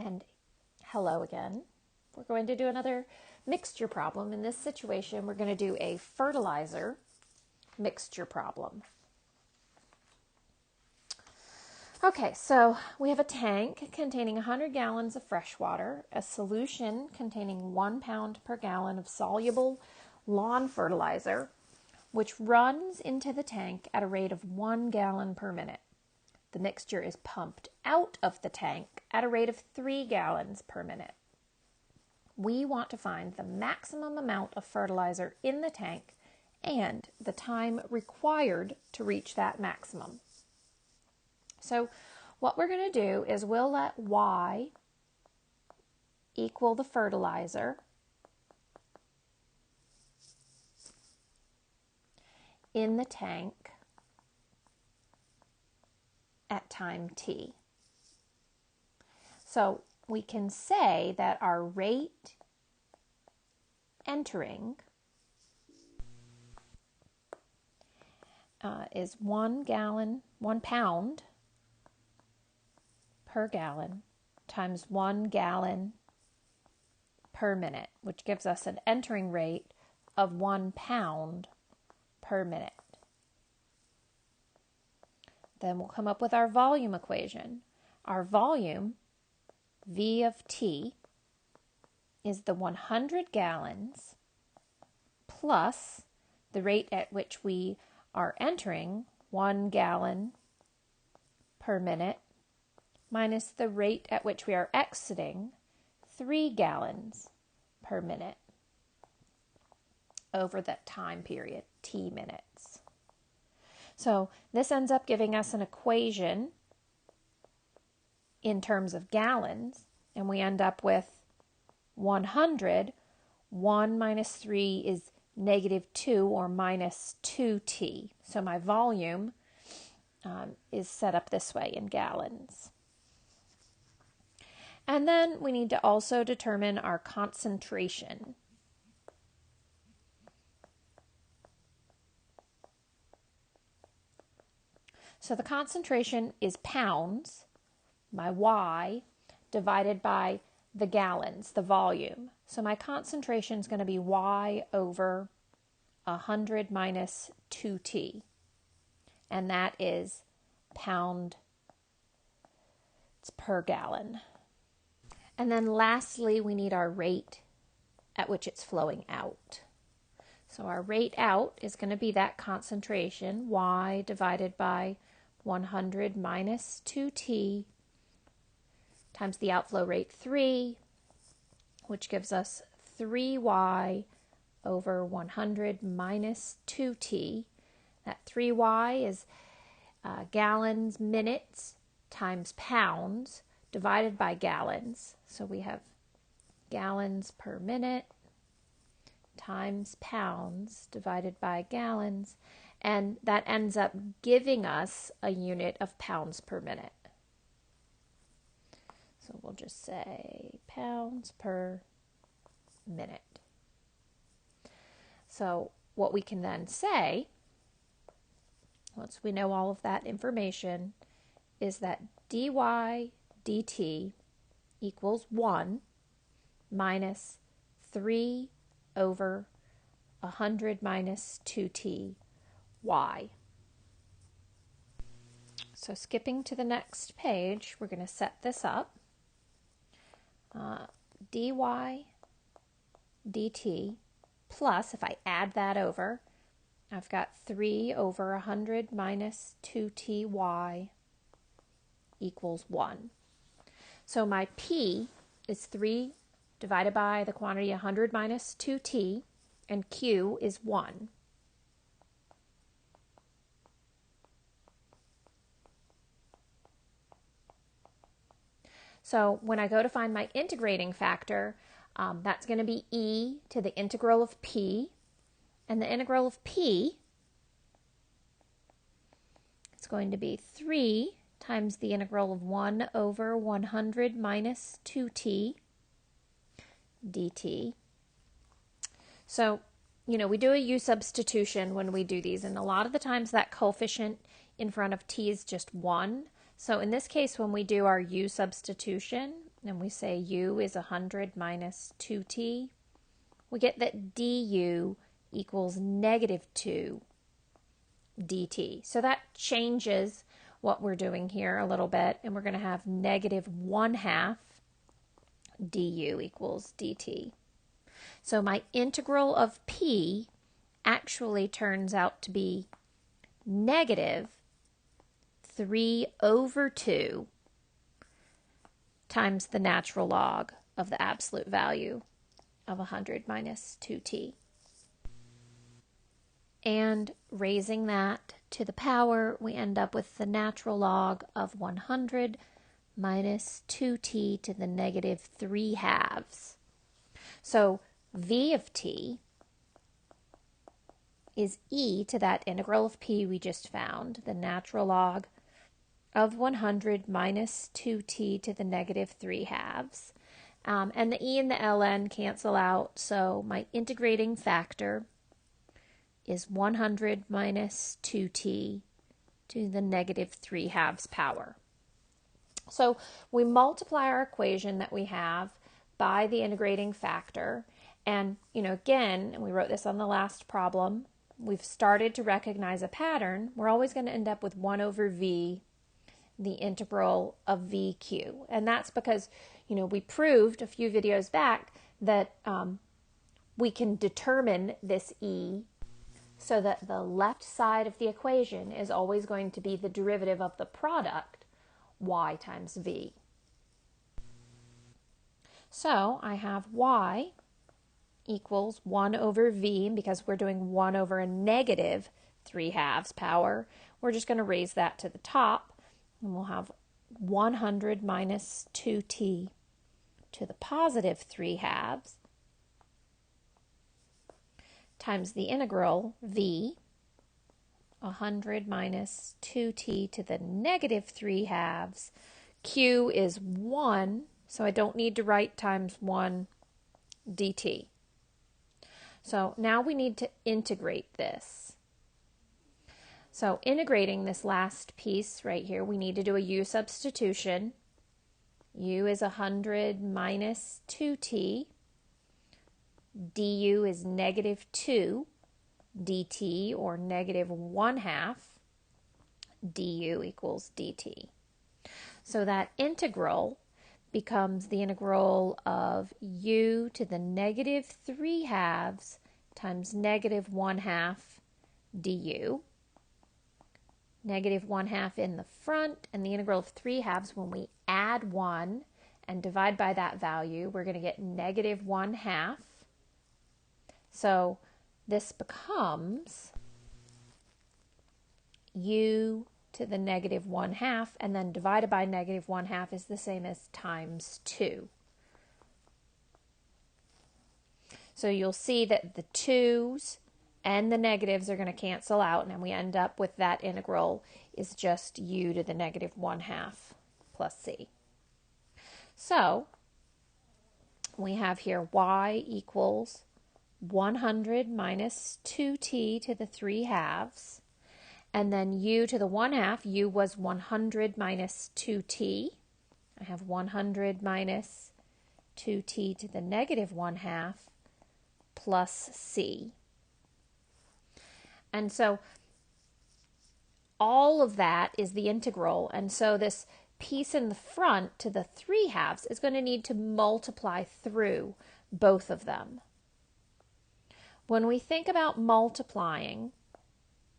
And hello again. We're going to do another mixture problem. In this situation, we're going to do a fertilizer mixture problem. Okay, so we have a tank containing 100 gallons of fresh water, a solution containing 1 pound per gallon of soluble lawn fertilizer, which runs into the tank at a rate of 1 gallon per minute. The mixture is pumped out of the tank at a rate of 3 gallons per minute. We want to find the maximum amount of fertilizer in the tank and the time required to reach that maximum. So what we're going to do is we'll let Y equal the fertilizer in the tank at time t. So we can say that our rate entering is 1 pound per gallon times 1 gallon per minute, which gives us an entering rate of 1 pound per minute. Then we'll come up with our volume equation. Our volume, V of T, is the 100 gallons plus the rate at which we are entering, 1 gallon per minute, minus the rate at which we are exiting, 3 gallons per minute over that time period, T minutes. So this ends up giving us an equation in terms of gallons, and we end up with 100. 1 minus 3 is -2 or minus 2T. So my volume is set up this way in gallons. And then we need to also determine our concentration. So the concentration is pounds, my Y, divided by the gallons, the volume. So my concentration is going to be Y over 100 minus 2T. And that is pound per gallon. And then lastly, we need our rate at which it's flowing out. So our rate out is going to be that concentration, Y divided by 100 minus 2T times the outflow rate 3, which gives us 3Y over 100 minus 2T. That 3Y is gallons, minutes times pounds divided by gallons. So we have gallons per minute times pounds divided by gallons, and that ends up giving us a unit of pounds per minute. So we'll just say pounds per minute. So what we can then say, once we know all of that information, is that dy dt equals 1 minus 3 over 100 minus 2t y. So skipping to the next page, we're going to set this up. Dy dt plus, if I add that over, I've got 3 over 100 minus 2ty equals 1. So my P is 3 divided by the quantity 100 minus 2t, and Q is 1. So when I go to find my integrating factor, that's going to be e to the integral of p. And the integral of p is going to be 3 times the integral of 1 over 100 minus 2t dt. So, we do a u substitution when we do these, and a lot of the times that coefficient in front of t is just 1. So in this case, when we do our u substitution, and we say u is 100 minus 2t, we get that du equals negative 2 dt. So that changes what we're doing here a little bit, and we're going to have negative 1/2 du equals dt. So my integral of p actually turns out to be negative 3/2 times the natural log of the absolute value of 100 minus 2t. And raising that to the power, we end up with the natural log of 100 minus 2t to the negative 3/2. So v of t is e to that integral of p we just found, the natural log of 100 minus 2t to the negative 3/2. And the e and the ln cancel out, so my integrating factor is 100 minus 2t to the negative 3/2 power. So we multiply our equation that we have by the integrating factor. And, again, we wrote this on the last problem, we've started to recognize a pattern. We're always going to end up with 1 over v, the integral of vq. And that's because, we proved a few videos back that we can determine this e so that the left side of the equation is always going to be the derivative of the product, y times v. So I have y equals 1 over v, and because we're doing 1 over a negative 3/2 power, we're just going to raise that to the top, and we'll have 100 minus 2t to the positive 3/2 times the integral v, 100 minus 2t to the negative 3/2. Q is 1, so I don't need to write times 1 dt. So now we need to integrate this. So integrating this last piece right here, we need to do a u substitution. U is 100 minus 2t. du is negative 2 dt, or negative 1/2 du equals dt. So that integral becomes the integral of u to the negative 3/2 times negative 1/2 du. Negative 1/2 in the front, and the integral of 3/2, when we add 1 and divide by that value, we're going to get negative 1/2. So this becomes u to the negative 1/2, and then divided by negative 1/2 is the same as times 2. So you'll see that the 2's and the negatives are going to cancel out, and we end up with that integral is just u to the negative 1/2 plus c. So we have here y equals 100 minus 2t to the 3/2, and then u to the 1/2, u was 100 minus 2t. I have 100 minus 2t to the negative 1/2 plus c. And so all of that is the integral, and so this piece in the front to the 3/2 is going to need to multiply through both of them. When we think about multiplying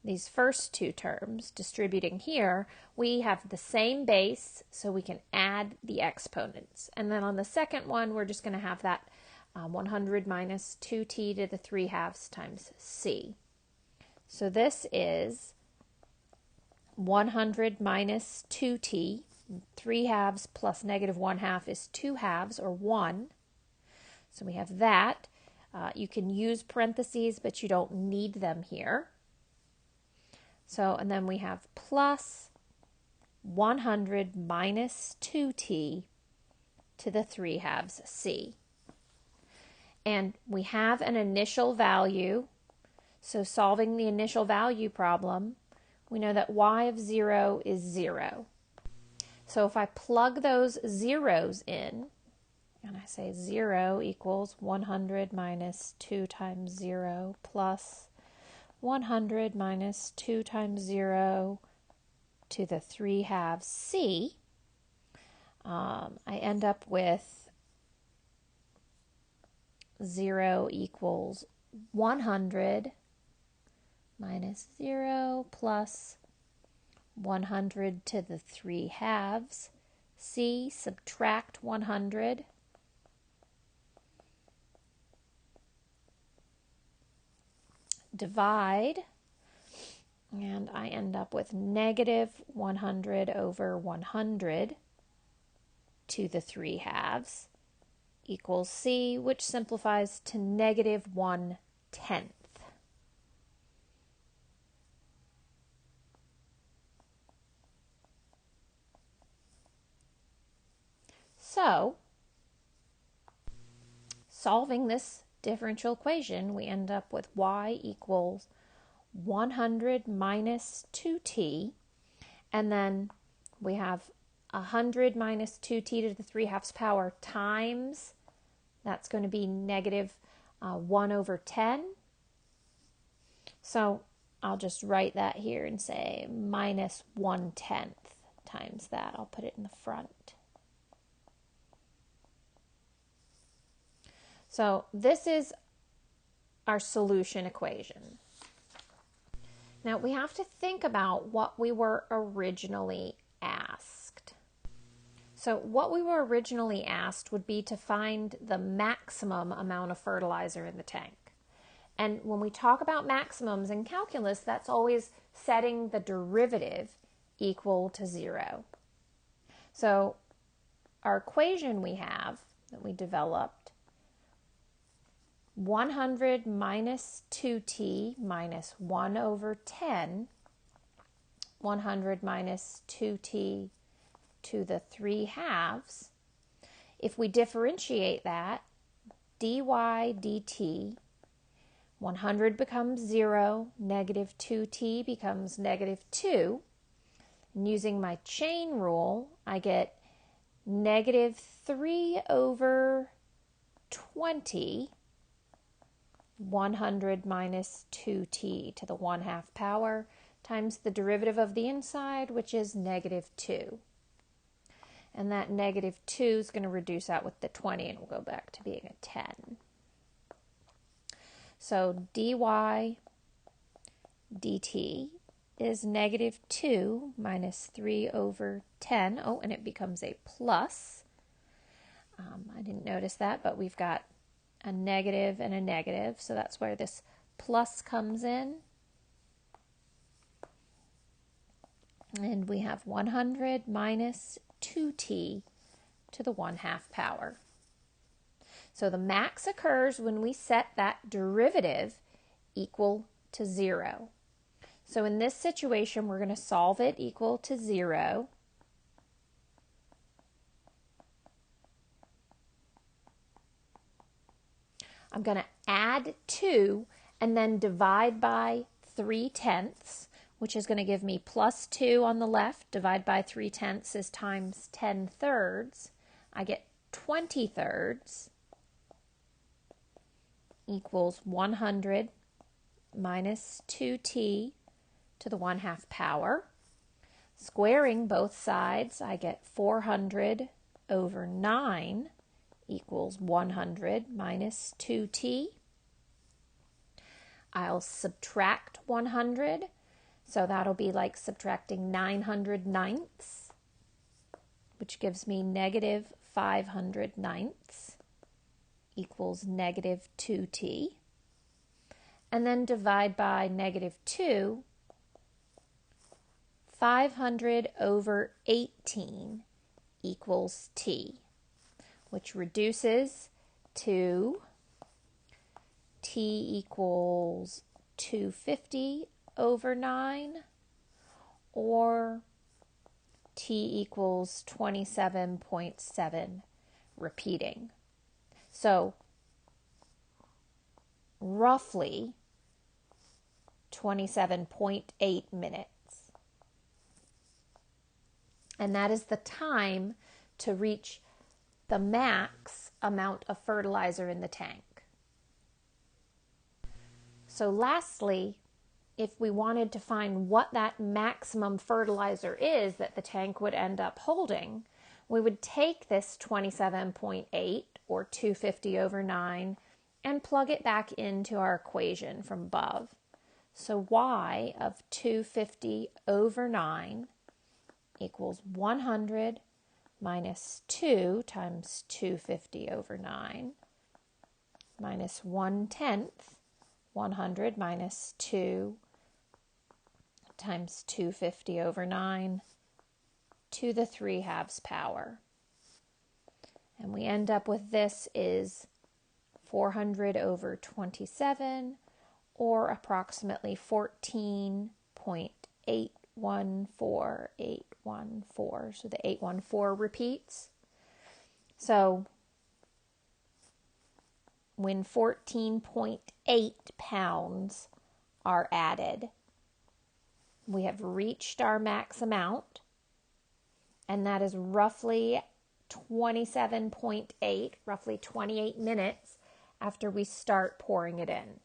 these first two terms, distributing here, we have the same base, so we can add the exponents. And then on the second one, we're just going to have that 100 minus 2t to the 3/2 times c. So this is 100 minus 2t, 3/2 plus negative 1/2 is 2/2, or 1. So we have that. You can use parentheses, but you don't need them here. So, and then we have plus 100 minus 2t to the 3/2 c. And we have an initial value, so solving the initial value problem, we know that y of 0 is 0. So if I plug those zeros in, And I say 0 equals 100 minus 2 times 0 plus 100 minus 2 times 0 to the 3/2 C. I end up with 0 equals 100 minus 0 plus 100 to the 3/2 C, subtract 100. Divide, and I end up with negative 100 over 100 to the 3/2 equals C, which simplifies to negative 1/10. So, solving this differential equation, we end up with y equals 100 minus 2t, and then we have 100 minus 2t to the 3/2 power times, that's going to be negative 1 over 10. So I'll just write that here and say minus 1/10 times that. I'll put it in the front. So this is our solution equation. Now we have to think about what we were originally asked. So what we were originally asked would be to find the maximum amount of fertilizer in the tank. And when we talk about maximums in calculus, that's always setting the derivative equal to 0. So our equation we have that we developed, 100 minus 2t minus 1 over 10, 100 minus 2t to the 3/2. If we differentiate that, dy dt, 100 becomes 0, negative 2t becomes negative 2. And using my chain rule, I get negative 3 over 20, 100 minus 2t to the 1/2 power times the derivative of the inside, which is negative 2. And that negative 2 is going to reduce out with the 20 and we'll go back to being a 10. So dy dt is negative 2 minus 3 over 10. Oh, and it becomes a plus. I didn't notice that, but we've got a negative and a negative, so that's where this plus comes in. And we have 100 minus 2t to the 1/2 power. So the max occurs when we set that derivative equal to 0. So in this situation, we're going to solve it equal to 0. I'm going to add 2 and then divide by 3/10, which is going to give me plus 2 on the left. Divide by 3/10 is times 10/3. I get 20/3 equals 100 minus 2t to the 1/2 power. Squaring both sides, I get 400 over 9 equals 100 minus 2t. I'll subtract 100, so that'll be like subtracting 900/9, which gives me negative 500/9 equals negative 2t. And then divide by negative 2, 500 over 18 equals t, which reduces to t equals 250 over 9, or t equals 27.7 repeating. So roughly 27.8 minutes. And that is the time to reach the max amount of fertilizer in the tank. So lastly, if we wanted to find what that maximum fertilizer is that the tank would end up holding, we would take this 27.8 or 250 over 9 and plug it back into our equation from above. So y of 250 over 9 equals 100 minus 2 times 250 over 9 minus 1/10, 100 minus 2 times 250 over 9 to the 3/2 power. And we end up with this is 400 over 27, or approximately 14.814814. So the 814 repeats. So when 14.8 pounds are added, we have reached our max amount, and that is roughly 27.8, roughly 28 minutes after we start pouring it in.